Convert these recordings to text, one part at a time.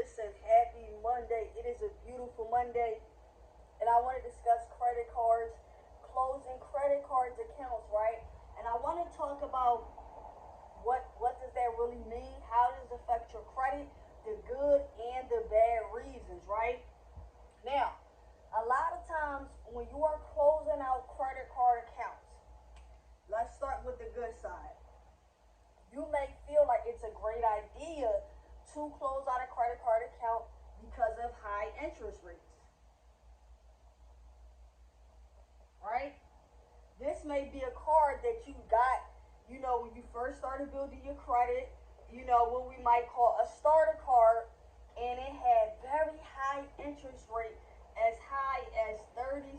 Listen, happy Monday. It is a beautiful Monday, and I want to discuss credit cards, closing credit cards accounts, right? And I want to talk about what does that really mean? How does it affect your credit? The good and the bad reasons, right? Now, a lot of times when you are closing out credit card accounts, let's start with the good side. You may feel like it's a great idea to close out a credit card account because of high interest rates, right? This may be a card that you got, when you first started building your credit, what we might call a starter card, and it had very high interest rate, as high as 36%,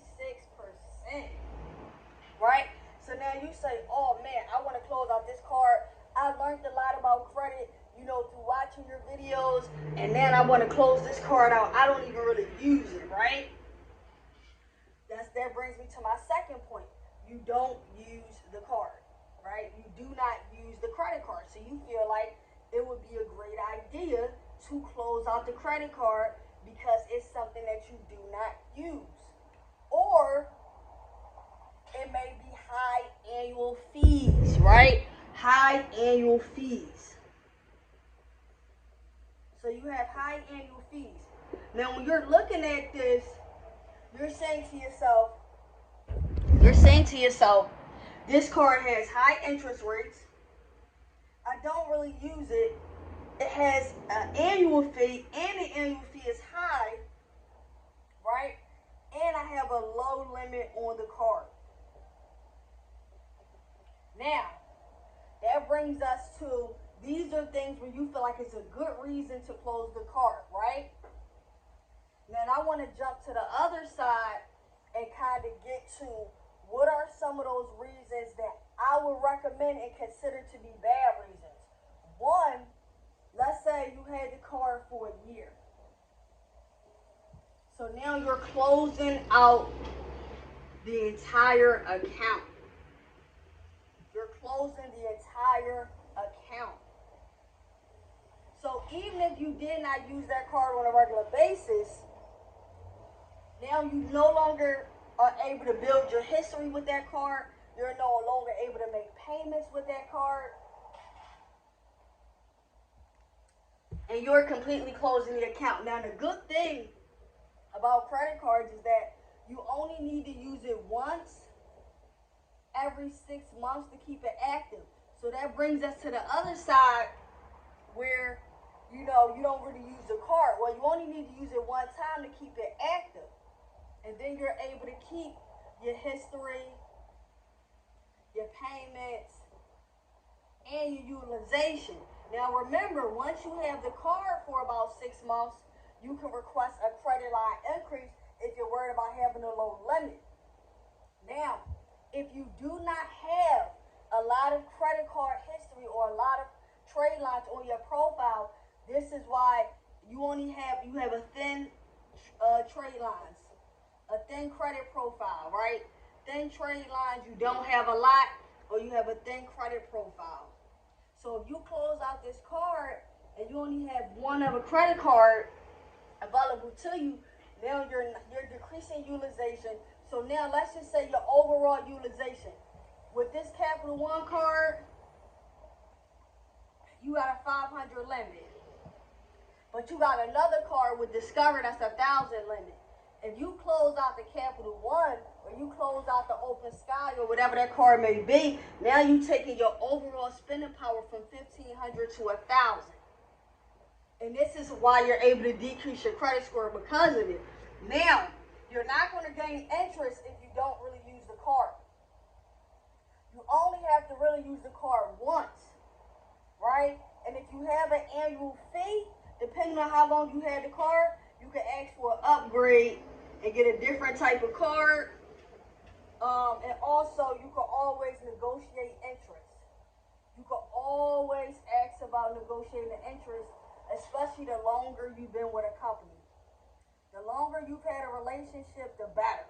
right? So now you say, oh man, I want to close out this card. I learned a lot about credit, through watching your videos, and then I want to close this card out. I don't even really use it, right? That brings me to my second point. You don't use the card, right? You do not use the credit card. So you feel like it would be a great idea to close out the credit card because it's something that you do not use. Or it may be high annual fees, right? High annual fees. So you have high annual fees. Now when you're looking at this, you're saying to yourself, this card has high interest rates. I don't really use it. It has an annual fee, and the annual fee is high, right? And I have a low limit on the card. Now, that brings us to, these are things where you feel like it's a good reason to close the card, right? Then I want to jump to the other side and kind of get to what are some of those reasons that I would recommend and consider to be bad reasons. One, let's say you had the card for a year. So now you're closing out the entire account. You're closing the entire account. So even if you did not use that card on a regular basis, now you no longer are able to build your history with that card. You're no longer able to make payments with that card. And you're completely closing the account. Now the good thing about credit cards is that you only need to use it once every 6 months to keep it active. So that brings us to the other side where you don't really use the card. Well, you only need to use it one time to keep it active. And then you're able to keep your history, your payments, and your utilization. Now remember, once you have the card for about 6 months, you can request a credit line increase if you're worried about having a low limit. Now, if you do not have a lot of credit card history or a lot of trade lines on your profile, this is why you have a thin trade lines, a thin credit profile, right? Thin trade lines, you don't have a lot, or you have a thin credit profile. So if you close out this card and you only have one of a credit card available to you, now you're decreasing utilization. So now let's just say your overall utilization with this Capital One card, you got a 500 limit. But you got another card with Discover that's 1,000 limit. If you close out the Capital One, or you close out the Open Sky, or whatever that card may be, now you're taking your overall spending power from 1,500 to 1,000. And this is why you're able to decrease your credit score because of it. Now, you're not going to gain interest if you don't really use the card. You only have to really use the card once, right? And if you have an annual fee, depending on how long you had the card, you can ask for an upgrade and get a different type of card. And also, you can always negotiate interest. You can always ask about negotiating the interest, especially the longer you've been with a company. The longer you've had a relationship, the better.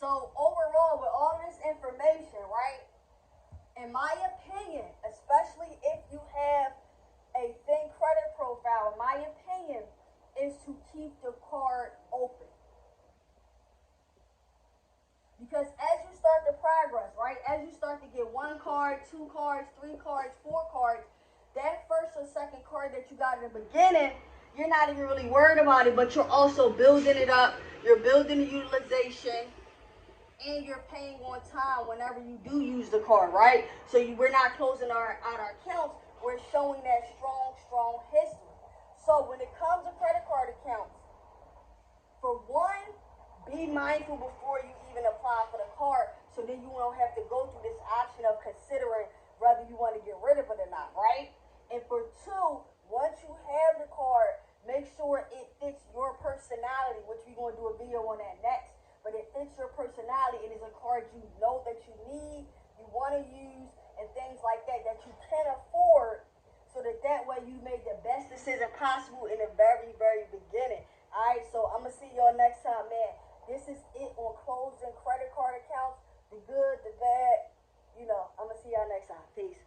So overall, with all this information, right, in my opinion, especially if you have a thin credit profile, in my opinion, card, 2 cards, 3 cards, 4 cards, that first or second card that you got in the beginning, you're not even really worried about it, but you're also building it up. You're building the utilization, and you're paying on time whenever you do use the card, right? So we're not closing out our accounts. We're showing that strong history. So when it comes to credit card accounts, for one, be mindful before you even apply for the card, so then you won't have to go through this option of considering whether you want to get rid of it or not, right? And for two, once you have the card, make sure it fits your personality, which we're going to do a video on that next. But it fits your personality and is a card you know that you need, you want to use, and things like that that you can afford, so that way you made the best decision possible in the very beginning. Alright, so I'm going to see y'all next time, man. This is it on closing credit card accounts. The good, the bad. I'm going to see y'all next time. Peace.